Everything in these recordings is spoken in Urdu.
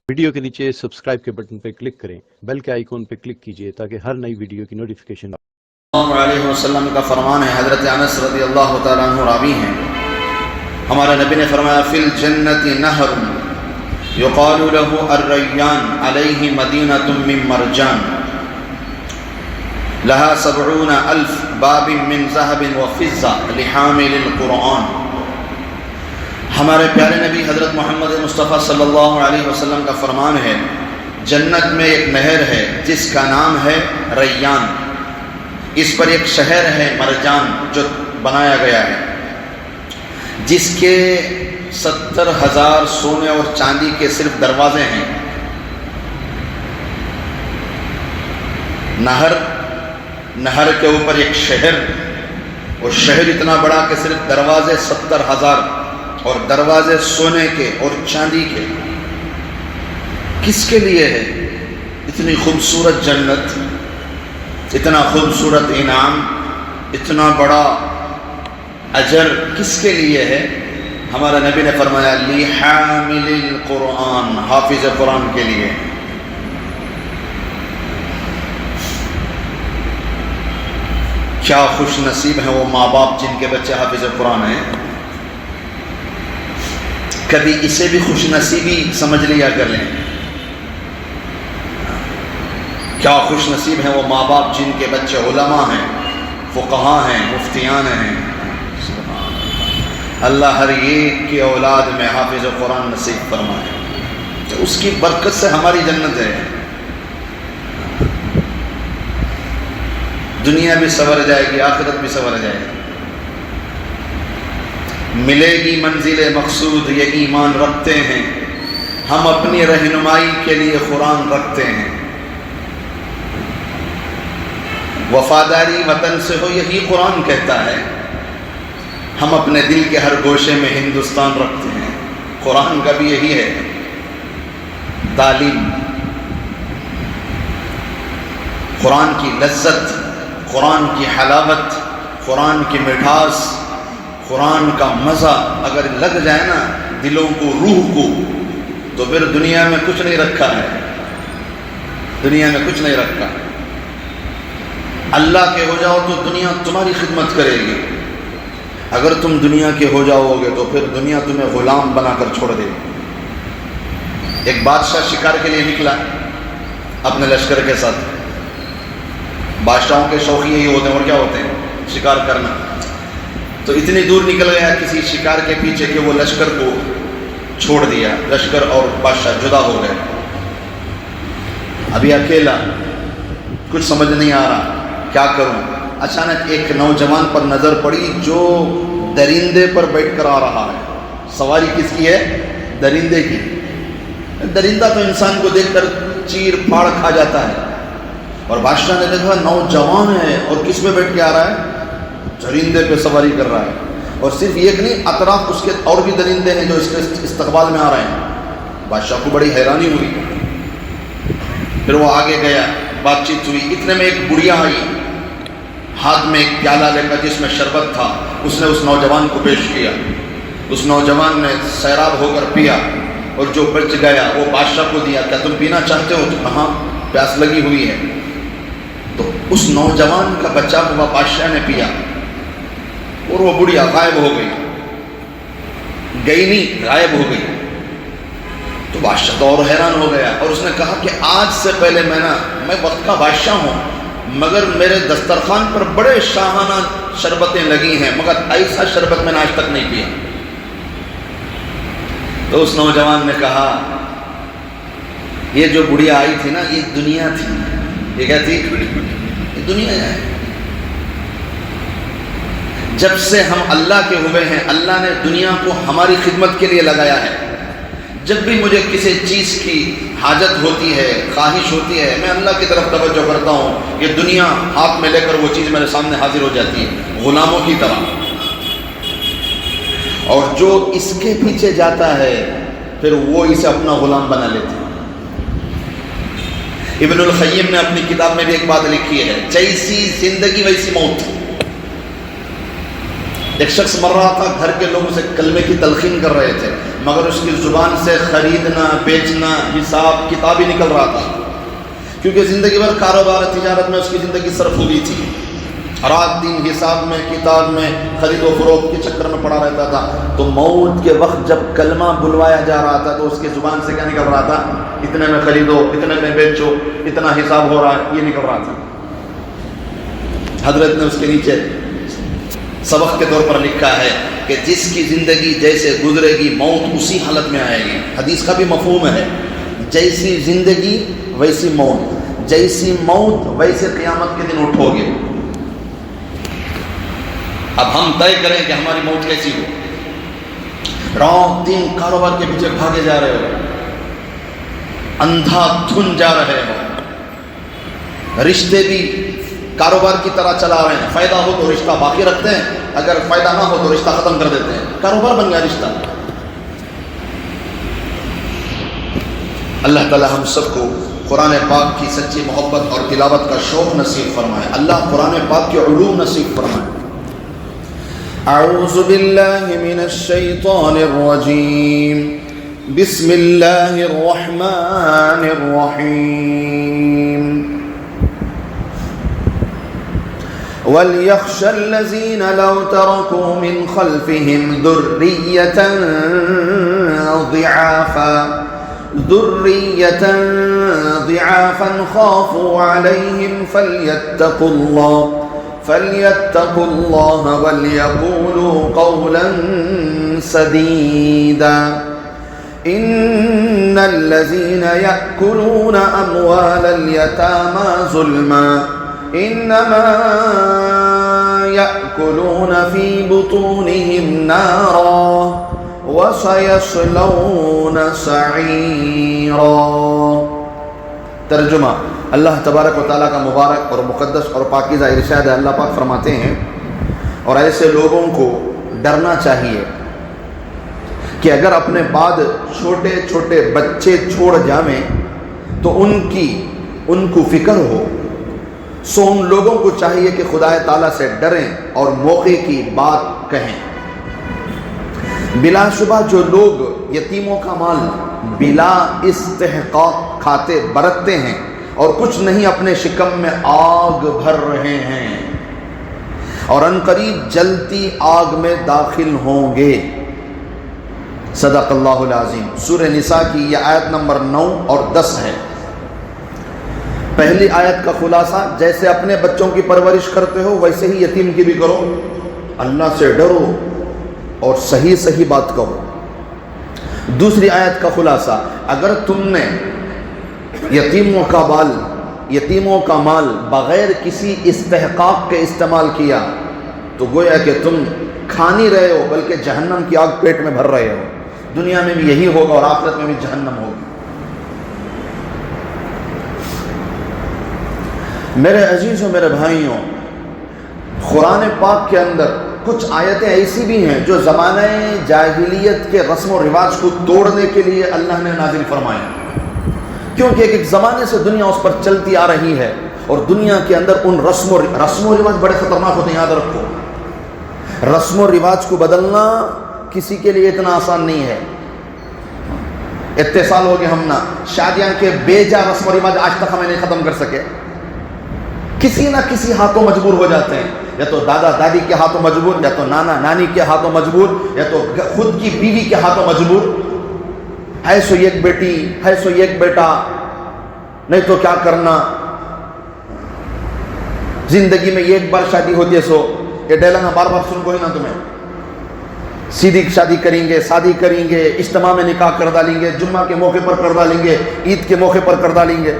ویڈیو کے نیچے سبسکرائب کے بٹن پہ کلک کریں، بیل کے آئیکن پہ کلک کیجئے تاکہ ہر نئی ویڈیو کی نوٹیفیکیشن اللہ علیہ وسلم کا فرمان ہے، حضرت انس رضی اللہ تعالیٰ عنہ راوی ہیں، ہمارے نبی نے فرمایا فی الجنت نہر یقال له الریان علیہ مدینۃ من مرجان لها 70,000 باب من ذهب وفضہ لحامل القرآن۔ ہمارے پیارے نبی حضرت محمد مصطفیٰ صلی اللہ علیہ وسلم کا فرمان ہے، جنت میں ایک نہر ہے جس کا نام ہے ریان، اس پر ایک شہر ہے مرجان جو بنایا گیا ہے، جس کے 70,000 سونے اور چاندی کے صرف دروازے ہیں۔ نہر کے اوپر ایک شہر، اور شہر اتنا بڑا کہ صرف دروازے 70,000 اور دروازے سونے کے اور چاندی کے۔ کس کے لیے ہے اتنی خوبصورت جنت، اتنا خوبصورت انعام، اتنا بڑا اجر کس کے لیے ہے؟ ہمارا نبی نے فرمایا لحامل القرآن، حافظ قرآن کے لیے۔ کیا خوش نصیب ہیں وہ ماں باپ جن کے بچے حافظ قرآن ہیں۔ کبھی اسے بھی خوش نصیبی سمجھ لیا کر لیں۔ کیا خوش نصیب ہیں وہ ماں باپ جن کے بچے علماء ہیں، فقہاء ہیں، مفتیان ہیں۔ اللہ ہر ایک کی اولاد میں حافظ قرآن نصیب فرمائے، اس کی برکت سے ہماری جنت ہے۔ دنیا بھی سنور جائے گی، آخرت بھی سنور جائے گی، ملے گی منزل مقصود، یہ ایمان رکھتے ہیں ہم، اپنی رہنمائی کے لیے قرآن رکھتے ہیں۔ وفاداری وطن سے ہو، یہی قرآن کہتا ہے۔ ہم اپنے دل کے ہر گوشے میں ہندوستان رکھتے ہیں، قرآن کا بھی یہی ہے۔ تعلیم، قرآن کی لذت، قرآن کی حلاوت، قرآن کی مٹھاس، قرآن کا مزہ اگر لگ جائے نا دلوں کو، روح کو، تو پھر دنیا میں کچھ نہیں رکھا ہے، دنیا میں کچھ نہیں رکھا۔ اللہ کے ہو جاؤ تو دنیا تمہاری خدمت کرے گی، اگر تم دنیا کے ہو جاؤ گے تو پھر دنیا تمہیں غلام بنا کر چھوڑ دے گی۔ ایک بادشاہ شکار کے لیے نکلا اپنے لشکر کے ساتھ۔ بادشاہوں کے شوقی یہی ہوتے ہیں، اور کیا ہوتے ہیں؟ شکار کرنا۔ تو اتنی دور نکل گیا کسی شکار کے پیچھے کہ وہ لشکر کو چھوڑ دیا، لشکر اور بادشاہ جدا ہو گئے۔ ابھی اکیلا، کچھ سمجھ نہیں آ رہا کیا کروں۔ اچانک ایک نوجوان پر نظر پڑی جو درندے پر بیٹھ کر آ رہا ہے۔ سواری کس کی ہے؟ درندے کی۔ درندہ تو انسان کو دیکھ کر چیر پھاڑ کھا جاتا ہے، اور بادشاہ نے دیکھا نوجوان ہے اور کس پہ بیٹھ کے آ رہا ہے؟ درندے پہ سواری کر رہا ہے، اور صرف ایک نہیں، اطراف اس کے اور بھی درندے ہیں جو اس کے استقبال میں آ رہے ہیں۔ بادشاہ کو بڑی حیرانی ہوئی، پھر وہ آگے گیا، بات چیت ہوئی۔ اتنے میں ایک بڑھیا آئی، ہاتھ میں ایک پیالہ لے کر جس میں شربت تھا، اس نے اس نوجوان کو پیش کیا۔ اس نوجوان نے سیراب ہو کر پیا، اور جو بچ گیا وہ بادشاہ کو دیا۔ کیا تم پینا چاہتے ہو؟ تو کہاں، پیاس لگی ہوئی ہے۔ تو اس نوجوان کا بچا ہوا بادشاہ نے پیا، اور وہ بڑھیا غائب ہو گئی، گئی نہیں، غائب ہو گئی۔ تو بادشاہ تو اور حیران ہو گیا، اور اس نے کہا کہ آج سے پہلے میں وقت کا بادشاہ ہوں، مگر میرے دسترخوان پر بڑے شاہانہ شربتیں لگی ہیں، مگر ایسا شربت میں نے آج تک نہیں پیا۔ تو اس نوجوان نے کہا یہ جو بڑھیا آئی تھی نا، یہ دنیا تھی۔ یہ کیا تھی؟ یہ دنیا ہے۔ جب سے ہم اللہ کے ہوئے ہیں، اللہ نے دنیا کو ہماری خدمت کے لیے لگایا ہے۔ جب بھی مجھے کسی چیز کی حاجت ہوتی ہے، خواہش ہوتی ہے، میں اللہ کی طرف توجہ کرتا ہوں، یہ دنیا ہاتھ میں لے کر وہ چیز میرے سامنے حاضر ہو جاتی ہے، غلاموں کی طرح۔ اور جو اس کے پیچھے جاتا ہے پھر وہ اسے اپنا غلام بنا لیتا ہے۔ ابن القیم نے اپنی کتاب میں بھی ایک بات لکھی ہے، جیسی زندگی ویسی موت۔ ایک شخص مر رہا تھا، گھر کے لوگ اسے کلمے کی تلقین کر رہے تھے، مگر اس کی زبان سے خریدنا بیچنا حساب کتاب ہی نکل رہا تھا، کیونکہ زندگی بھر کاروبار تجارت میں اس کی زندگی صرف ہوئی تھی، رات دن حساب میں کتاب میں خرید و فروخت کے چکر میں پڑا رہتا تھا۔ تو موت کے وقت جب کلمہ بلوایا جا رہا تھا تو اس کی زبان سے کیا نکل رہا تھا؟ اتنے میں خریدو، اتنے میں بیچو، اتنا حساب ہو رہا ہے، یہ نکل رہا تھا۔ حضرت نے اس کے نیچے سبق کے طور پر لکھا ہے کہ جس کی زندگی جیسے گزرے گی موت اسی حالت میں آئے گی۔ حدیث کا بھی مفہوم ہے، جیسی زندگی ویسی موت، جیسی موت ویسے قیامت کے دن اٹھو گے۔ اب ہم طے کریں کہ ہماری موت کیسی ہو۔ رات دن کاروبار کے پیچھے بھاگے جا رہے ہو، اندھا دھن جا رہے ہو، رشتے بھی کاروبار کی طرح چلا رہے ہیں، فائدہ ہو تو رشتہ باقی رکھتے ہیں، اگر فائدہ نہ ہو تو رشتہ ختم کر دیتے ہیں، کاروبار بن گیا رشتہ۔ اللہ تعالی ہم سب کو قرآن پاک کی سچی محبت اور تلاوت کا شوق نصیب فرمائے، اللہ قرآن پاک کے علوم نصیب فرمائے۔ اعوذ باللہ من الشیطان الرجیم، بسم اللہ الرحمن الرحیم۔ وَلْيَخْشَ الَّذِينَ لَوْ تَرَكُوا مِنْ خَلْفِهِمْ ذُرِّيَّةً ضِعَافًا خَافُوا عَلَيْهِمْ فَلْيَتَّقُوا اللَّهَ وَلْيَقُولُوا قَوْلًا سَدِيدًا إِنَّ الَّذِينَ يَأْكُلُونَ أَمْوَالَ الْيَتَامَى ظُلْمًا إِنَّمَا يَأْكُلُونَ فِي بُطُونِهِمْ نَارًا وَسَيَصْلَوْنَ سَعِيرًا۔ ترجمہ، اللہ تبارک و تعالیٰ کا مبارک اور مقدس اور پاکیزہ ارشاد ہے۔ اللہ پاک فرماتے ہیں اور ایسے لوگوں کو ڈرنا چاہیے کہ اگر اپنے بعد چھوٹے چھوٹے بچے چھوڑ جائیں تو ان کو فکر ہو، سو ان لوگوں کو چاہیے کہ خدا تعالیٰ سے ڈریں اور موقع کی بات کہیں۔ بلا شبہ جو لوگ یتیموں کا مال بلا استحقاق کھاتے برتتے ہیں اور کچھ نہیں اپنے شکم میں آگ بھر رہے ہیں اور عنقریب جلتی آگ میں داخل ہوں گے۔ صدق اللہ العظیم۔ سورہ نساء کی یہ آیت نمبر 9 اور 10 ہے۔ پہلی آیت کا خلاصہ، جیسے اپنے بچوں کی پرورش کرتے ہو ویسے ہی یتیم کی بھی کرو، اللہ سے ڈرو اور صحیح صحیح بات کہو۔ دوسری آیت کا خلاصہ، اگر تم نے یتیموں کا مال بغیر کسی استحقاق کے استعمال کیا تو گویا کہ تم کھا نہیں رہے ہو بلکہ جہنم کی آگ پیٹ میں بھر رہے ہو۔ دنیا میں بھی یہی ہوگا اور آخرت میں بھی جہنم ہوگی۔ میرے عزیزوں، میرے بھائیوں، قرآن پاک کے اندر کچھ آیتیں ایسی بھی ہیں جو زمانہ جاہلیت کے رسم و رواج کو توڑنے کے لیے اللہ نے نازل فرمائے، کیونکہ ایک زمانے سے دنیا اس پر چلتی آ رہی ہے اور دنیا کے اندر ان رسم و رواج بڑے خطرناک ہوتے ہیں۔ یاد رکھو، رسم و رواج کو بدلنا کسی کے لیے اتنا آسان نہیں ہے۔ اتنے سال ہو گئے ہم نا شادیاں کے بے جا رسم و رواج آج تک ہمیں نہیں ختم کر سکے، کسی نہ کسی ہاتھوں مجبور ہو جاتے ہیں، یا تو دادا دادی کے ہاتھوں مجبور، یا تو نانا نانی کے ہاتھوں مجبور، یا تو خود کی بیوی کے ہاتھوں مجبور۔ ہے سو ایک بیٹی، ہے سو ایک بیٹا، نہیں تو کیا کرنا، زندگی میں ایک بار شادی ہوتی ہے، سو یہ ڈیلانا بار بار سن کو ہی نا تمہیں، سیدھی شادی کریں گے، شادی کریں گے، اجتماع میں نکاح کر ڈالیں گے، جمعہ کے موقع پر کر ڈالیں گے، عید کے موقع پر کر ڈالیں گے،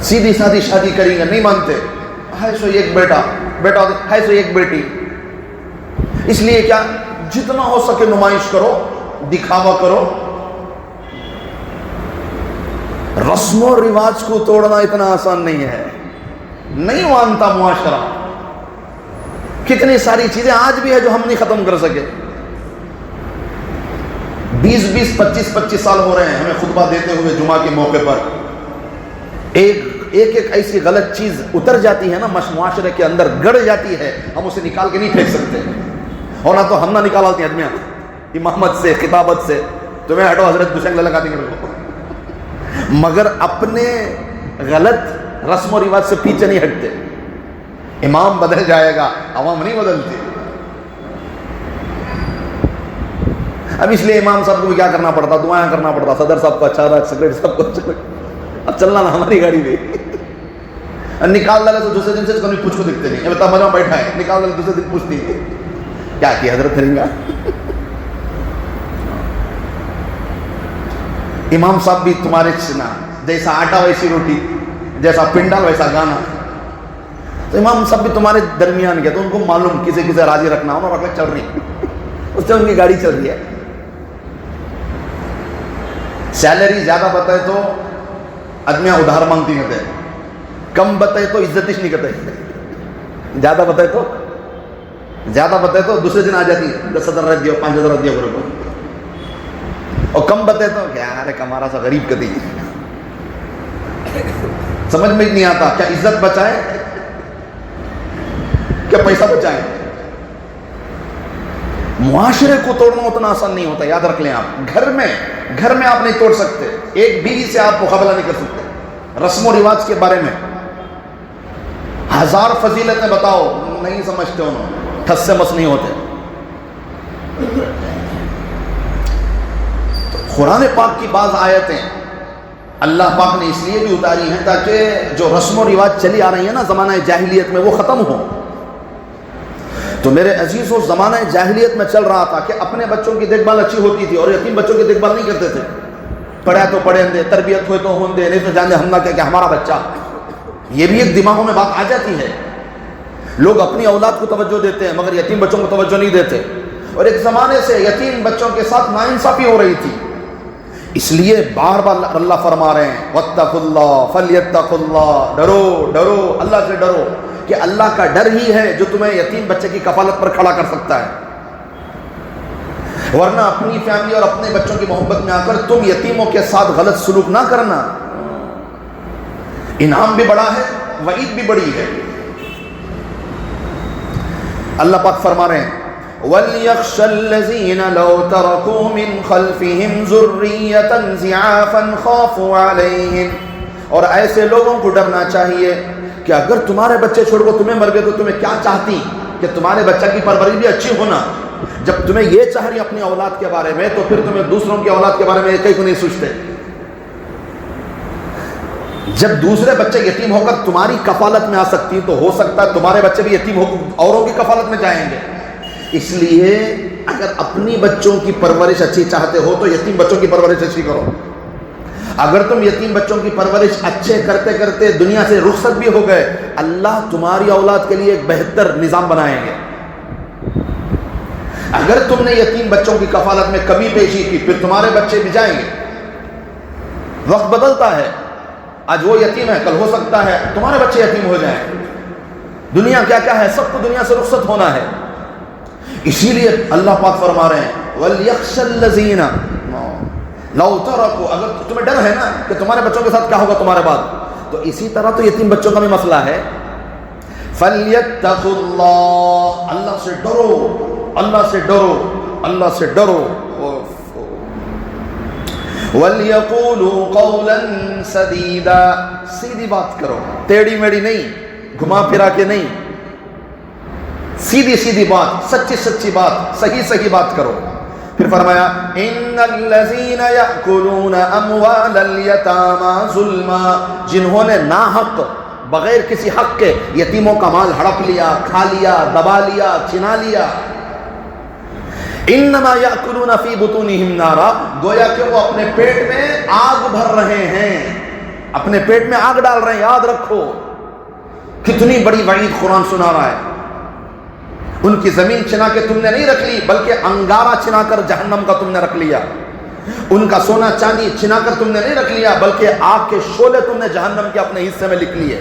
سیدھی سادھی شادی کریں گے، نہیں مانتے، ہے سو ایک بیٹا ہے سو ایک بیٹی۔ اس لیے کیا، جتنا ہو سکے نمائش کرو، دکھاوا کرو۔ رسم و رواج کو توڑنا اتنا آسان نہیں ہے، نہیں مانتا معاشرہ۔ کتنی ساری چیزیں آج بھی ہے جو ہم نہیں ختم کر سکے۔ 25 سال ہو رہے ہیں ہمیں خطبہ دیتے ہوئے جمعہ کے موقع پر۔ ایک ایک ایسی غلط چیز اتر جاتی ہے نا معاشرے کے اندر، گڑ جاتی ہے، ہم اسے نکال کے نہیں پھینک سکتے، اور نہ تو ہم نہ نکالتے ہیں آدمیاں امامت سے، خطابت سے، تمہیں ہٹو حضرت دوسرے لگا دیں گے، مگر اپنے غلط رسم و رواج سے پیچھے نہیں ہٹتے۔ امام بدل جائے گا، عوام نہیں بدلتی۔ اب اس لیے امام صاحب کو بھی کیا کرنا پڑتا، دعائیں کرنا پڑتا، صدر صاحب کو اچھا رکھ، سیکرٹری صاحب کو اچھا رکھ، اب چلنا نا ہماری گاڑی میں نکال ڈالے تو دوسرے دن سے کبھی پوچھ کو دکھتے نہیں، بتا مجھے بیٹھا ہے، نکال ڈالے دوسرے دن پوچھتی ہے کیا کی حضرت کریں گا۔ امام صاحب بھی تمہارے سنا، جیسا آٹا ویسی روٹی، جیسا پنڈال ویسا گانا، تو امام صاحب بھی تمہارے درمیان گیا، تو ان کو معلوم کسی کسی راضی رکھنا ہونا، اور چل رہی اس سے ان کی گاڑی چل رہی ہے۔ سیلری زیادہ بتائے تو آدمیاں ادھار مانگتی ہیں، کم بتائے تو عزت نہیں کرتے، زیادہ بتائے تو دوسرے دن آ جاتی ہے 10,000 رکھ دیو، 5,000 رکھ دیو کو، اور کم بتائے تو کیا ارے کمارا سا غریب کدی، سمجھ میں نہیں آتا کیا عزت بچائے کیا پیسہ بچائے۔ معاشرے کو توڑنا اتنا آسان نہیں ہوتا، یاد رکھ لیں آپ۔ گھر میں آپ نہیں توڑ سکتے، ایک بیوی سے آپ مقابلہ نہیں کر سکتے، رسم و رواج کے بارے میں 1000 فضیلتیں بتاؤ، نہیں سمجھتے، انہوں ٹھس سے مس نہیں ہوتے۔ قرآن پاک کی بعض آیتیں اللہ پاک نے اس لیے بھی اتاری ہیں تاکہ جو رسم و رواج چلی آ رہی ہیں نا زمانہ جاہلیت میں، وہ ختم ہو۔ تو میرے عزیزوں، زمانہ جاہلیت میں چل رہا تھا کہ اپنے بچوں کی دیکھ بھال اچھی ہوتی تھی اور یتیم بچوں کی دیکھ بھال نہیں کرتے تھے، پڑھا تو پڑھیں دے، تربیت ہوئے تو ہوں دے، نہیں تو جان دے ہم نہ کہ ہمارا بچہ، یہ بھی ایک دماغوں میں بات آ جاتی ہے۔ لوگ اپنی اولاد کو توجہ دیتے ہیں مگر یتیم بچوں کو توجہ نہیں دیتے، اور ایک زمانے سے یتیم بچوں کے ساتھ ناانصافی ہو رہی تھی، اس لیے بار بار اللہ فرما رہے ہیں واتقوا اللہ فلیتقوا اللہ، ڈرو اللہ سے ڈرو، کہ اللہ کا ڈر ہی ہے جو تمہیں یتیم بچے کی کفالت پر کھڑا کر سکتا ہے، ورنہ اپنی فیملی اور اپنے بچوں کی محبت میں آ کر تم یتیموں کے ساتھ غلط سلوک نہ کرنا، انعام بھی بڑا ہے، وعید بھی بڑی ہے۔ اللہ پاک فرما رہے ہیں وَلْيَخْشَ الَّذِينَ لَوْ تَرَكُوا مِنْ خَلْفِهِمْ ذُرِّيَّةً ضِعَافًا خَافُوا عَلَيْهِمْ، اور ایسے لوگوں کو ڈرنا چاہیے کہ اگر تمہارے بچے چھوڑ کو تمہیں مر گئے تو تمہیں کیا چاہتی کہ تمہارے بچہ کی پرورش بھی اچھی ہونا، جب تمہیں یہ چاہ رہی اپنی اولاد کے بارے میں تو پھر تمہیں دوسروں کی اولاد کے بارے میں کہیں کو نہیں سوچتے۔ جب دوسرے بچے یتیم ہو کر تمہاری کفالت میں آ سکتی تو ہو سکتا ہے تمہارے بچے بھی یتیم ہو کر اوروں کی کفالت میں جائیں گے۔ اس لیے اگر اپنی بچوں کی پرورش اچھی چاہتے ہو تو یتیم بچوں کی پرورش اچھی کرو۔ اگر تم یتیم بچوں کی پرورش اچھے کرتے کرتے دنیا سے رخصت بھی ہو گئے، اللہ تمہاری اولاد کے لیے ایک بہتر نظام بنائیں گے۔ اگر تم نے یتیم بچوں کی کفالت میں کمی پیشی کی پھر تمہارے بچے بھی جائیں گے۔ وقت بدلتا ہے، آج وہ یتیم ہے کل ہو سکتا ہے تمہارے بچے یتیم ہو جائیں۔ دنیا کیا کیا ہے، سب کو دنیا سے رخصت ہونا ہے۔ اسی لیے اللہ پاک فرما رہے ہیں وَلْيَخْشَ الَّذِينَ لَوْ تَرَكُوا، اگر تمہیں ڈر ہے نا کہ تمہارے بچوں کے ساتھ کیا ہوگا تمہارے بعد، تو اسی طرح تو یتیم بچوں کا بھی مسئلہ ہے۔ فَلْيَتَّقُوا اللَّهَ، اللہ سے ڈرو، اللہ سے ڈرو، اللہ سے ڈرو۔ وَلْيَقُولُوا قَوْلًا سَدِيدًا، سیدھی بات کرو، ٹیڑھی میڑھی نہیں، گھما پھرا کے نہیں، سیدھی سیدھی بات، سچی سچی بات، صحیح صحیح بات کرو۔ پھر فرمایا ان الذین یأکلون اموال الیتامی ظلما، جنہوں نے ناحق بغیر کسی حق کے یتیموں کا مال ہڑپ لیا، کھا لیا، دبا لیا، چھنا لیا، انما یأکلون فی بطونہم نارا، گویا کہ وہ اپنے پیٹ میں آگ بھر رہے ہیں، اپنے پیٹ میں آگ ڈال رہے ہیں۔ یاد رکھو کتنی بڑی وعید قرآن سنا رہا ہے۔ ان کی زمین چھنا کے تم نے نہیں رکھ لی بلکہ انگارہ چھنا کر جہنم کا تم نے رکھ لیا، ان کا سونا چاندی چھنا کر تم نے نہیں رکھ لیا بلکہ آگ کے شعلے تم نے جہنم کے اپنے حصے میں لکھ لیے۔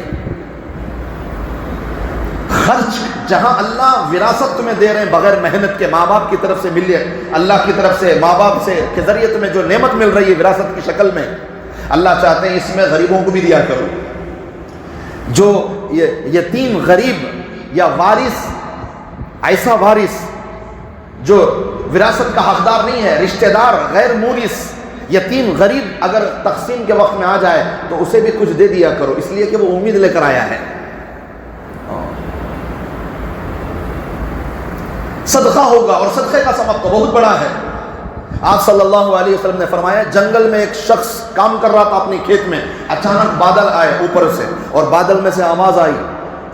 خرچ جہاں اللہ وراثت تمہیں دے رہے ہیں بغیر محنت کے، ماں باپ کی طرف سے ملے، اللہ کی طرف سے ماں باپ سے کے ذریعے تمہیں جو نعمت مل رہی ہے وراثت کی شکل میں، اللہ چاہتے ہیں اس میں غریبوں کو بھی دیا کرو، جو یتیم غریب یا وارث، ایسا وارث جو وراثت کا حقدار نہیں ہے، رشتہ دار غیر مورث، یتیم غریب اگر تقسیم کے وقت میں آ جائے تو اسے بھی کچھ دے دیا کرو، اس لیے کہ وہ امید لے کر آیا ہے۔ صدقہ ہوگا، اور صدقے کا ثواب تو بہت بڑا ہے۔ آپ صلی اللہ علیہ وسلم نے فرمایا، جنگل میں ایک شخص کام کر رہا تھا اپنی کھیت میں، اچانک بادل آئے اوپر سے، اور بادل میں سے آواز آئی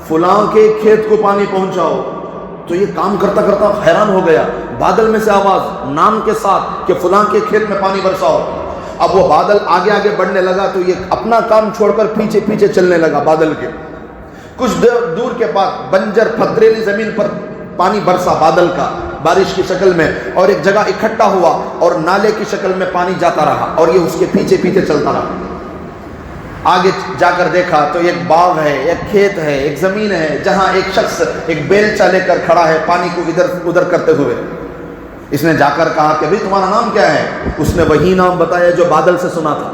فلاں کے کھیت کو پانی پہنچاؤ۔ تو یہ کام کرتا کرتا حیران ہو گیا، بادل میں سے آواز نام کے ساتھ کہ فلاں کے کھیت میں پانی برساؤ۔ اب وہ بادل آگے آگے بڑھنے لگا تو یہ اپنا کام چھوڑ کر پیچھے پیچھے چلنے لگا بادل کے۔ کچھ دور کے بعد بنجر پتھریلی زمین پر پانی برسا بادل کا، بارش کی شکل میں، اور ایک جگہ اکٹھا ہوا اور نالے کی شکل میں پانی جاتا رہا، اور یہ اس کے پیچھے پیچھے چلتا رہا۔ آگے جا کر دیکھا تو ایک باغ ہے، ایک کھیت ہے، ایک زمین ہے جہاں ایک شخص ایک بیلچہ لے کر کھڑا ہے پانی کو ادھر ادھر کرتے ہوئے۔ اس نے جا کر کہا کہ بھئی تمہارا نام کیا ہے؟ اس نے وہی نام بتایا جو بادل سے سنا تھا۔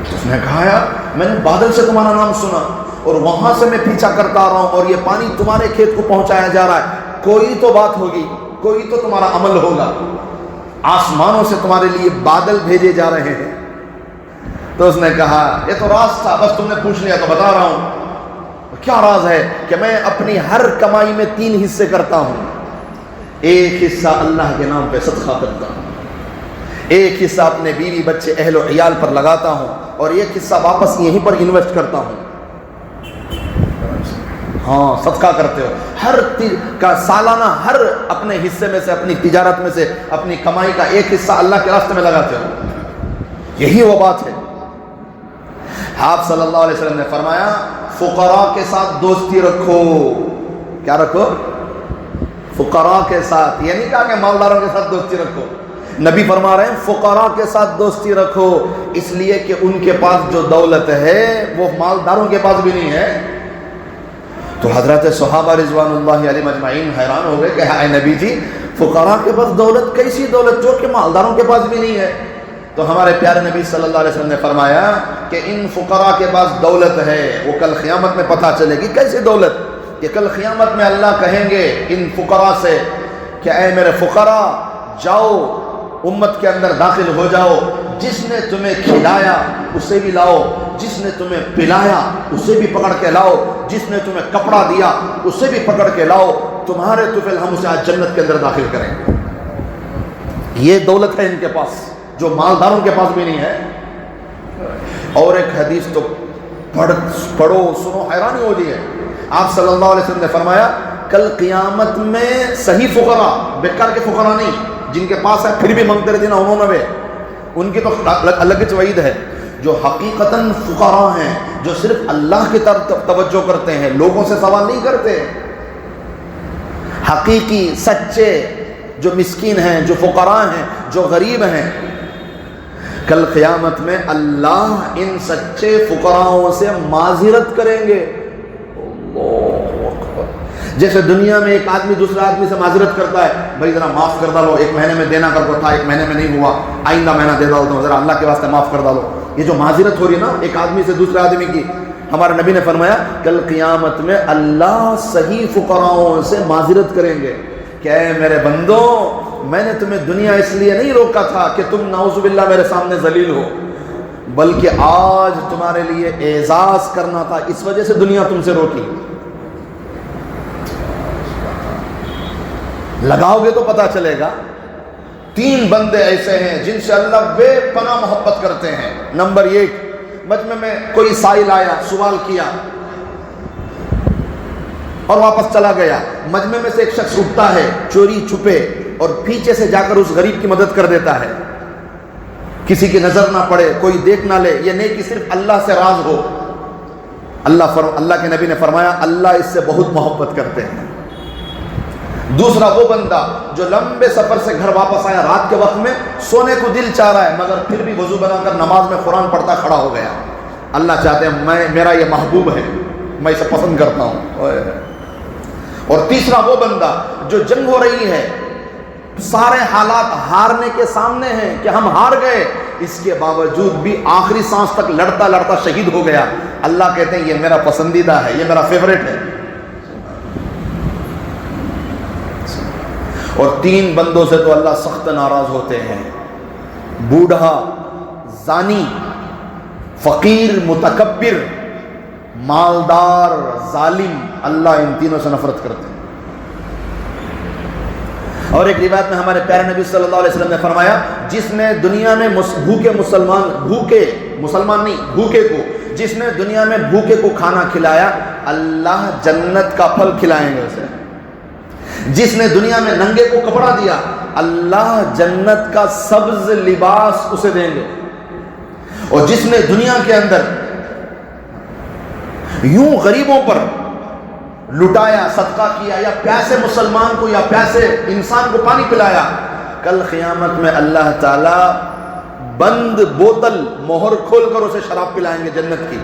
اس نے کہا یار میں نے بادل سے تمہارا نام سنا، اور وہاں سے میں پیچھا کرتا آ رہا ہوں، اور یہ پانی تمہارے کھیت کو پہنچایا جا رہا ہے، کوئی تو بات ہوگی، کوئی تو تمہارا عمل ہوگا، آسمانوں سے تمہارے لیے بادل بھیجے جا رہے ہیں۔ تو اس نے کہا یہ تو راز تھا، بس تم نے پوچھ لیا تو بتا رہا ہوں۔ کیا راز ہے؟ کہ میں اپنی ہر کمائی میں 3 حصے کرتا ہوں، ایک حصہ اللہ کے نام پہ صدقہ کرتا ہوں، ایک حصہ اپنے بیوی بچے اہل و عیال پر لگاتا ہوں، اور ایک حصہ واپس یہیں پر انویسٹ کرتا ہوں۔ ہاں صدقہ کرتے ہو، ہر کا سالانہ ہر اپنے حصے میں سے، اپنی تجارت میں سے، اپنی کمائی کا ایک حصہ اللہ کے راستے میں لگاتے ہو، یہی وہ بات ہے۔ آپ صلی اللہ علیہ وسلم نے فرمایا فقراء کے ساتھ دوستی رکھو۔ کیا رکھو؟ فقراء کے ساتھ، یہ نہیں کہا کہ مالداروں کے ساتھ دوستی رکھو، نبی فرما رہے ہیں فقراء کے ساتھ دوستی رکھو، اس لیے کہ ان کے پاس جو دولت ہے وہ مالداروں کے پاس بھی نہیں ہے۔ تو حضرت صحابہ رضوان اللہ علیہم اجمعین حیران ہو گئے کہ اے نبی جی فقراء کے پاس دولت، کیسی دولت جو کہ مالداروں کے پاس بھی نہیں ہے؟ تو ہمارے پیارے نبی صلی اللہ علیہ وسلم نے فرمایا کہ ان فقراء کے پاس دولت ہے، وہ کل قیامت میں پتہ چلے گی۔ کیسی دولت؟ کہ کل قیامت میں اللہ کہیں گے ان فقراء سے کہ اے میرے فقراء جاؤ امت کے اندر داخل ہو جاؤ، جس نے تمہیں کھلایا اسے بھی لاؤ، جس نے تمہیں پلایا اسے بھی پکڑ کے لاؤ، جس نے تمہیں کپڑا دیا اسے بھی پکڑ کے لاؤ، تمہارے طفل ہم اسے آج جنت کے اندر داخل کریں گے۔ یہ دولت ہے ان کے پاس جو مالداروں کے پاس بھی نہیں ہے۔ اور ایک حدیث تو پڑھو سنو حیرانی ہو جائے۔ آپ صلی اللہ علیہ وسلم نے فرمایا کل قیامت میں صحیح فقراء، بیکار کے فقراء نہیں، جن کے پاس ہے پھر بھی منگتے رہتے نا انہوں نے، ان کی تو الگ وعید ہے۔ جو حقیقتاً فقراء ہیں، جو صرف اللہ کی طرف توجہ کرتے ہیں، لوگوں سے سوال نہیں کرتے، حقیقی سچے جو مسکین ہیں، جو فقراء ہیں، جو غریب ہیں، کل قیامت میں اللہ ان سچے فقراؤں سے معذرت کریں گے۔ جیسے دنیا میں ایک آدمی دوسرے آدمی سے معذرت کرتا ہے، بھائی ذرا معاف کر ڈالو، ایک مہینے میں دینا کر کو تھا، ایک مہینے میں نہیں ہوا، آئندہ مہینہ دے ڈالتا ہوں، ذرا اللہ کے واسطے معاف کر ڈالو۔ یہ جو معذرت ہو رہی ہے نا ایک آدمی سے دوسرے آدمی کی، ہمارے نبی نے فرمایا کل قیامت میں اللہ صحیح فقراؤں سے معذرت کریں گے کہ اے میرے بندو، میں نے تمہیں دنیا اس لیے نہیں روکا تھا کہ تم نعوذ باللہ میرے سامنے ذلیل ہو، بلکہ آج تمہارے لیے اعزاز کرنا تھا، اس وجہ سے دنیا تم سے روکی۔ لگاؤ گے تو پتہ چلے گا۔ 3 بندے ایسے ہیں جن سے اللہ بے پناہ محبت کرتے ہیں۔ نمبر 1، مجمع میں کوئی سائل آیا، سوال کیا اور واپس چلا گیا، مجمع میں سے ایک شخص اٹھتا ہے چوری چھپے اور پیچھے سے جا کر اس غریب کی مدد کر دیتا ہے، کسی کی نظر نہ پڑے، کوئی دیکھ نہ لے، یہ نیکی صرف اللہ سے راز ہو۔ اللہ کے نبی نے فرمایا اللہ اس سے بہت محبت کرتے ہیں۔ دوسرا وہ بندہ جو لمبے سفر سے گھر واپس آیا، رات کے وقت میں سونے کو دل چاہ رہا ہے مگر پھر بھی وضو بنا کر نماز میں قرآن پڑھتا کھڑا ہو گیا، اللہ چاہتے ہیں میرا یہ محبوب ہے، میں اسے پسند کرتا ہوں۔ اور تیسرا وہ بندہ جو جنگ ہو رہی ہے، سارے حالات ہارنے کے سامنے ہیں کہ ہم ہار گئے، اس کے باوجود بھی آخری سانس تک لڑتا لڑتا شہید ہو گیا۔ اللہ کہتے ہیں یہ میرا پسندیدہ ہے، یہ میرا فیوریٹ ہے۔ اور 3 بندوں سے تو اللہ سخت ناراض ہوتے ہیں، بوڑھا، زانی، فقیر، متکبر، مالدار، ظالم، اللہ ان تینوں سے نفرت کرتے ہیں۔ اور ایک روایت میں ہمارے پیارے نبی صلی اللہ علیہ وسلم نے فرمایا، جس نے دنیا میں بھوکے کو جس نے دنیا میں بھوکے کو کھانا کھلایا، اللہ جنت کا پھل کھلائیں گے اسے۔ جس نے دنیا میں ننگے کو کپڑا دیا، اللہ جنت کا سبز لباس اسے دیں گے۔ اور جس نے دنیا کے اندر یوں غریبوں پر لٹایا، صدقہ کیا، یا پیاسے مسلمان کو یا پیاسے انسان کو پانی پلایا، کل قیامت میں اللہ تعالی بند بوتل مہر کھول کر اسے شراب پلائیں گے جنت کی۔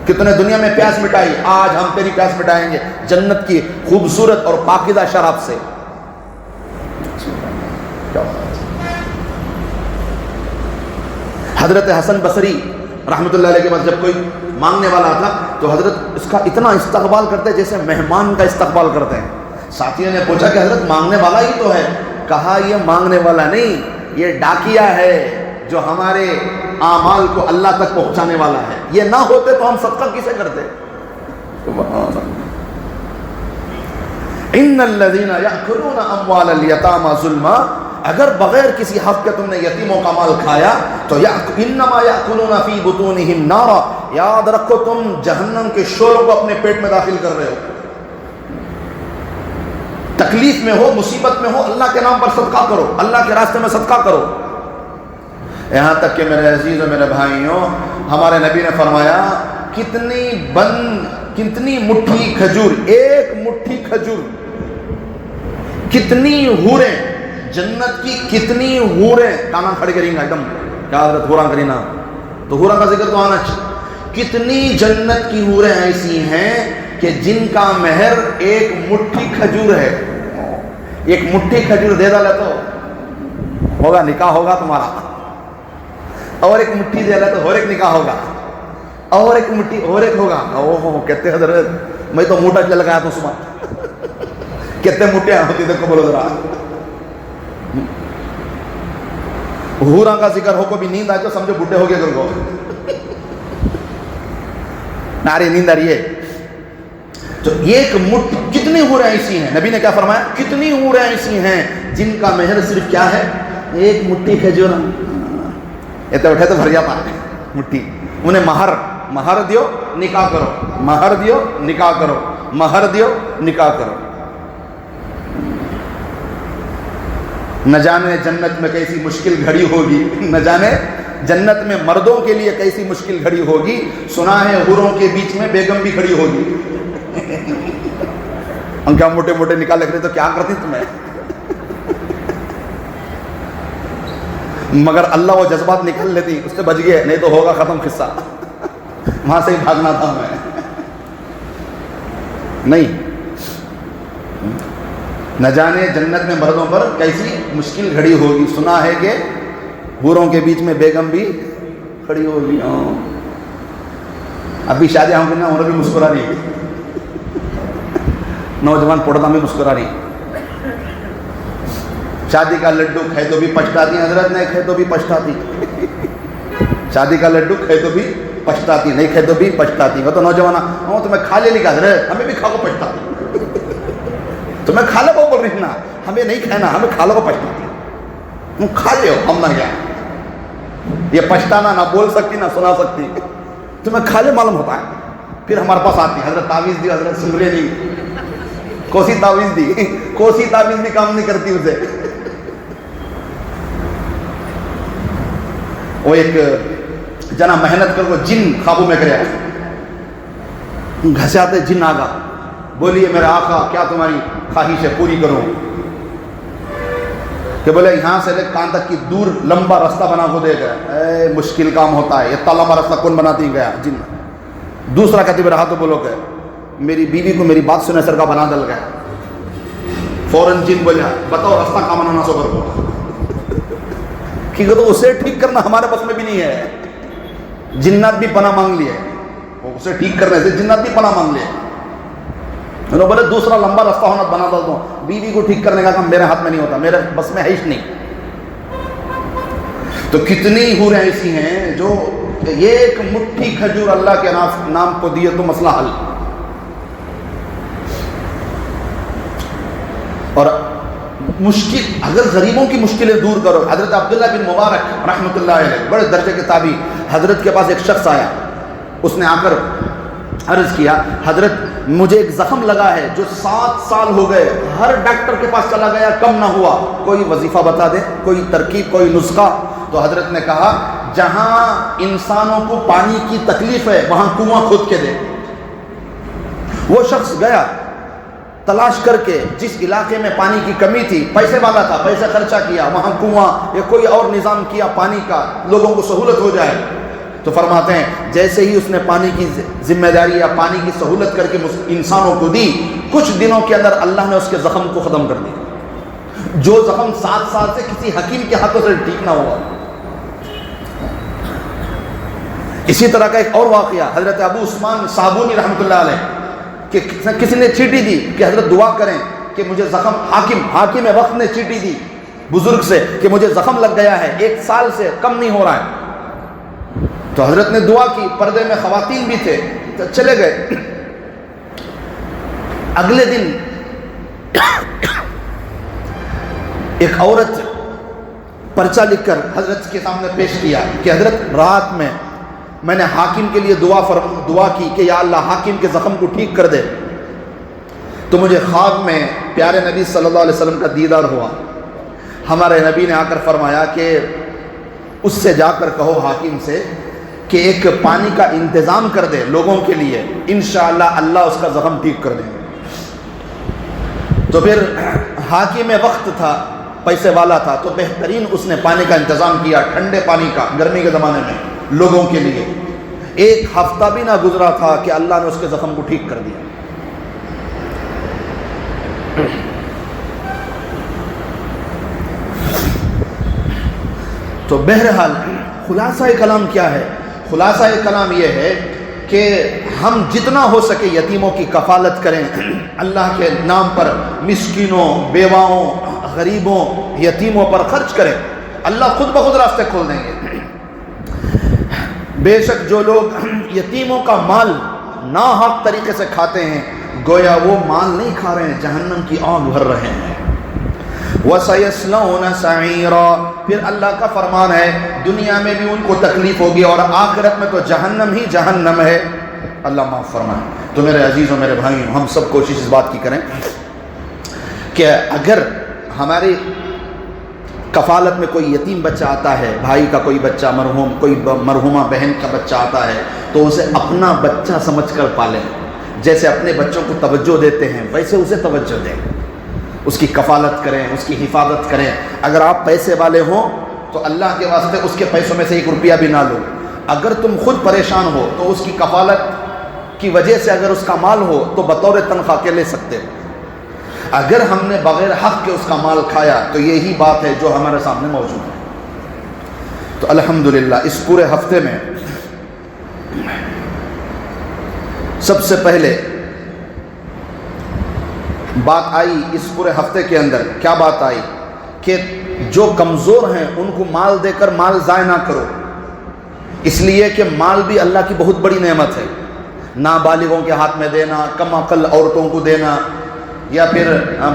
کتنے دنیا میں پیاس مٹائی، آج ہم تیری پیاس مٹائیں گے جنت کی خوبصورت اور پاکیزہ شراب سے۔ حضرت حسن بصری رحمۃ اللہ علیہ کے پاس جب کوئی مانگنے والا تھا تو حضرت اس کا اتنا استقبال کرتے جیسے مہمان کا استقبال کرتے ہیں۔ ساتھیوں نے پوچھا کہ حضرت مانگنے والا ہی تو ہے۔ کہا یہ مانگنے والا نہیں، یہ ڈاکیا ہے جو ہمارے اعمال کو اللہ تک پہنچانے والا ہے۔ یہ نہ ہوتے تو ہم صدقہ کسے کرتے؟ ان الذین یأکلون اموال الیتامی ظلما، اگر بغیر کسی حق کے تم نے یتیموں کا مال کھایا تو انما یأکلون فی بطونہم نارا، یاد رکھو تم جہنم کے شعلوں کو اپنے پیٹ میں داخل کر رہے ہو۔ تکلیف میں ہو، مصیبت میں ہو، اللہ کے نام پر صدقہ کرو، اللہ کے راستے میں صدقہ کرو۔ یہاں تک کہ میرے عزیز و میرے بھائیوں، ہمارے نبی نے فرمایا کتنی مٹھی کھجور، ایک مٹھی کھجور، کتنی حوریں، جنت کی کتنی حوریں، کانا کھڑے کریں گا ایک دم، کیا حضرت حوراں کرینا تو حوراں کا ذکر تو آنا چاہیے۔ کتنی جنت کی حوریں ایسی ہیں کہ جن کا مہر ایک مٹھی کھجور ہے۔ ایک مٹھی کھجور دے ڈالے تو ہوگا، نکاح ہوگا تمہارا، اور ایک مٹھی دے ڈالے تو اور ایک نکاح ہوگا، اور ایک مٹھی اور ایک ہوگا۔ اوہ کہتے حضرت میں تو موٹا چل گیا تو صبح کتنے مٹھیاں ہوتی دیکھو بولو ذرا۔ حوراں کا ذکر ہو کو بھی نیند آئے تو سمجھو بڈھے ہو گئے گھر کو، ناری نیند آ رہی ہے۔ تو ایک مٹھ کتنی حوریں ایسی ہیں، نبی نے کیا فرمایا، کتنی حوریں ایسی ہیں جن کا مہر صرف کیا ہے، ایک مٹھی کھجور۔ یہ تو اٹھے تو بھر جاتا ہے مٹھی۔ انہیں مہر دیو نکاح کرو، مہر دیو نکاح کرو، مہر دیو نکاح کرو۔ نہ جانے جنت میں کیسی مشکل گھڑی ہوگی، نہ جانے جنت میں مردوں کے لیے کیسی مشکل گھڑی ہوگی۔ سنا ہے حوروں کے بیچ میں بیگم بھی کھڑی ہوگی۔ ہم کیا موٹے موٹے نکال لگ رہے تو کیا کرتی تمہیں، مگر اللہ وہ جذبات نکل لیتی، اس سے بچ گئے، نہیں تو ہوگا ختم قصہ، وہاں سے ہی بھاگنا تھا ہمیں۔ نہیں، نہ جانے جنت میں مردوں پر کیسی مشکل گھڑی ہوگی۔ سنا ہے کہ حوروں کے بیچ میں بیگم بھی کھڑی ہوگی۔ ابھی شادی ہوں گی نا، انہوں بھی مسکرا رہی، نوجوان پڑھتا میں مسکرا رہی۔ شادی کا لڈو کھائے تو بھی پچھتاتی، حضرت نہیں کھائے تو بھی پچھتاتی۔ شادی کا لڈو کھائے تو بھی پچھتاتی، نہیں کھائے تو بھی پچھتاتی۔ وہ تو نوجوان تمہیں کھا لے لکھا حضرت، ہمیں بھی کھا کو پچھتاتی، تمہیں کھا لو کو بول رہی نا، ہمیں نہیں کھانا، ہمیں کھا لو کو پچھتاتی۔ تم کھا لے ہو، ہم نہ کیا، یہ پچھتانا نہ بول سکتی نہ سنا سکتی، تمہیں کھا لے معلوم ہوتا ہے۔ پھر ہمارے پاس آتی، حضرت تعویذ دی، حضرت سمرے دی، کوسی تعویذ دی، کوسی تعویذ بھی کام نہیں کرتی اسے۔ وہ ایک جنا محنت کر وہ جن خوابوں میں کرے، گھساتے جن آگا، بولیے میرے آقا کیا تمہاری خواہش ہے پوری کروں؟ کہ بولے یہاں سے لے کان تک کی دور لمبا راستہ بنا کو دے گا، اے مشکل کام ہوتا ہے، اتنا لمبا راستہ کون بناتی گیا؟ جن۔ دوسرا کہتے رہا تو بولو کہ میری بیوی کو میری بات سنے سر کا بنا ڈل گیا، فوراً جن بولیا بتاؤ راستہ کہاں بنانا صبر کو، کیونکہ تو اسے ٹھیک کرنا ہمارے بس میں بھی نہیں ہے. جنات بھی پناہ مانگ لیے، اسے ٹھیک کرنے سے جنات بھی پناہ مانگ لیے. انہوں نے بولے دوسرا لمبا راستہ ہونا بنا دو، بیوی کو ٹھیک کرنے کا کام میرے ہاتھ میں نہیں ہوتا، میرے بس میں ہے ہی نہیں. تو کتنی حوریں ایسی ہیں جو یہ ایک مٹھی کھجور اللہ کے نام کو دیے تو مسئلہ حل. اور مشکل اگر غریبوں کی مشکلیں دور کرو. حضرت عبداللہ بن مبارک رحمۃ اللہ علیہ بڑے درجے کے تابعی، حضرت کے پاس ایک شخص آیا، اس نے آ کر عرض کیا حضرت مجھے ایک زخم لگا ہے جو 7 سال ہو گئے، ہر ڈاکٹر کے پاس چلا گیا کم نہ ہوا، کوئی وظیفہ بتا دے، کوئی ترکیب، کوئی نسخہ. تو حضرت نے کہا جہاں انسانوں کو پانی کی تکلیف ہے وہاں کنواں کھود کے دے. وہ شخص گیا تلاش کر کے جس علاقے میں پانی کی کمی تھی، پیسے والا تھا، پیسے خرچہ کیا، وہاں کنواں یا کوئی اور نظام کیا پانی کا، لوگوں کو سہولت ہو جائے. تو فرماتے ہیں جیسے ہی اس نے پانی کی ذمہ داری یا پانی کی سہولت کر کے انسانوں کو دی، کچھ دنوں کے اندر اللہ نے اس کے زخم کو ختم کر دیا، جو زخم 7 سال سے کسی حکیم کے ہاتھوں سے ٹھیک نہ ہوا. اسی طرح کا ایک اور واقعہ حضرت ابو عثمان صابونی رحمۃ اللہ علیہ کہ کسی نے چیٹی دی کہ حضرت دعا کریں کہ مجھے زخم، حاکم وقت نے چیٹی دی بزرگ سے کہ مجھے زخم لگ گیا ہے، 1 سال سے کم نہیں ہو رہا ہے. تو حضرت نے دعا کی، پردے میں خواتین بھی تھے، تو چلے گئے. اگلے دن ایک عورت پرچہ لکھ کر حضرت کے سامنے پیش کیا کہ حضرت رات میں نے حاکم کے لیے دعا کی کہ یا اللہ حاکم کے زخم کو ٹھیک کر دے. تو مجھے خواب میں پیارے نبی صلی اللہ علیہ وسلم کا دیدار ہوا. ہمارے نبی نے آ کر فرمایا کہ اس سے جا کر کہو حاکم سے کہ ایک پانی کا انتظام کر دے لوگوں کے لیے، انشاءاللہ اللہ اس کا زخم ٹھیک کر دیں گے. تو پھر حاکم وقت تھا، پیسے والا تھا، تو بہترین اس نے پانی کا انتظام کیا، ٹھنڈے پانی کا، گرمی کے زمانے میں لوگوں کے لیے. 1 ہفتہ بھی نہ گزرا تھا کہ اللہ نے اس کے زخم کو ٹھیک کر دیا. تو بہرحال خلاصہ کلام کیا ہے؟ خلاصہ کلام یہ ہے کہ ہم جتنا ہو سکے یتیموں کی کفالت کریں، اللہ کے نام پر مسکینوں، بیواؤں، غریبوں، یتیموں پر خرچ کریں، اللہ خود بخود راستے کھول دیں گے. بے شک جو لوگ یتیموں کا مال ناحق طریقے سے کھاتے ہیں، گویا وہ مال نہیں کھا رہے ہیں، جہنم کی آگ بھر رہے ہیں. وَسَيَصْلَوْنَ سَعِيرًا، پھر اللہ کا فرمان ہے دنیا میں بھی ان کو تکلیف ہوگی اور آخرت میں تو جہنم ہی جہنم ہے. اللہ معاف فرمائے. تو میرے عزیزوں، میرے بھائیوں، ہم سب کوشش اس بات کی کریں کہ اگر ہماری کفالت میں کوئی یتیم بچہ آتا ہے، بھائی کا کوئی بچہ مرحوم، کوئی مرحومہ بہن کا بچہ آتا ہے، تو اسے اپنا بچہ سمجھ کر پالیں. جیسے اپنے بچوں کو توجہ دیتے ہیں ویسے اسے توجہ دیں، اس کی کفالت کریں، اس کی حفاظت کریں. اگر آپ پیسے والے ہوں تو اللہ کے واسطے اس کے پیسوں میں سے 1 روپیہ بھی نہ لو. اگر تم خود پریشان ہو تو اس کی کفالت کی وجہ سے اگر اس کا مال ہو تو بطور تنخواہ کے لے سکتے ہو. اگر ہم نے بغیر حق کے اس کا مال کھایا تو یہی بات ہے جو ہمارے سامنے موجود ہے. تو الحمدللہ اس پورے ہفتے میں سب سے پہلے بات آئی، اس پورے ہفتے کے اندر کیا بات آئی کہ جو کمزور ہیں ان کو مال دے کر مال ضائع نہ کرو، اس لیے کہ مال بھی اللہ کی بہت بڑی نعمت ہے. نابالغوں کے ہاتھ میں دینا، کم عقل عورتوں کو دینا، یا پھر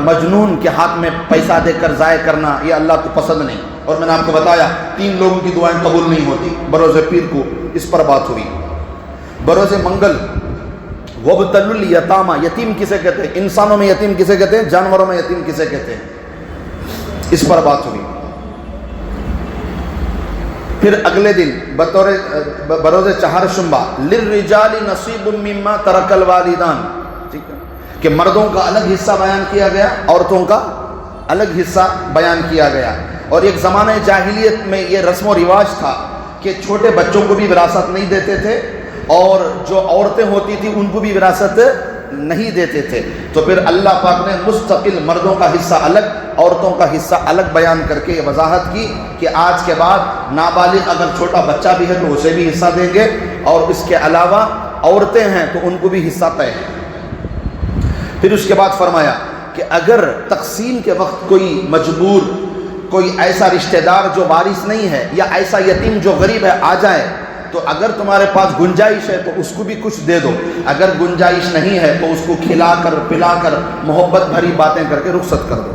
مجنون کے ہاتھ میں پیسہ دے کر ضائع کرنا، یہ اللہ کو پسند نہیں. اور میں نے آپ کو بتایا 3 لوگوں کی دعائیں قبول نہیں ہوتی. بروز پیر کو اس پر بات ہوئی. بروز منگل وَابْتَلُوا الْيَتَامَى، یتیم کسے کہتے ہیں؟ انسانوں میں یتیم کسے کہتے ہیں؟ جانوروں میں یتیم کسے کہتے ہیں؟ اس پر بات ہوئی. پھر اگلے دن بروز چہارشنبہ لِلرِّجَالِ نَصِيبٌ مِّمَّا تَرَكَ الْوَالِدَانِ، ٹھیک ہے کہ مردوں کا الگ حصہ بیان کیا گیا، عورتوں کا الگ حصہ بیان کیا گیا. اور ایک زمانہ جاہلیت میں یہ رسم و رواج تھا کہ چھوٹے بچوں کو بھی وراثت نہیں دیتے تھے، اور جو عورتیں ہوتی تھیں ان کو بھی وراثت نہیں دیتے تھے، تو پھر اللہ پاک نے مستقل مردوں کا حصہ الگ، عورتوں کا حصہ الگ بیان کر کے یہ وضاحت کی کہ آج کے بعد نابالغ اگر چھوٹا بچہ بھی ہے تو اسے بھی حصہ دیں گے، اور اس کے علاوہ عورتیں ہیں تو ان کو بھی حصہ طے ہے۔ پھر اس کے بعد فرمایا کہ اگر تقسیم کے وقت کوئی مجبور، کوئی ایسا رشتہ دار جو وارث نہیں ہے یا ایسا یتیم جو غریب ہے آ جائے، تو اگر تمہارے پاس گنجائش ہے تو اس کو بھی کچھ دے دو، اگر گنجائش نہیں ہے تو اس کو کھلا کر پلا کر محبت بھری باتیں کر کے رخصت کر دو۔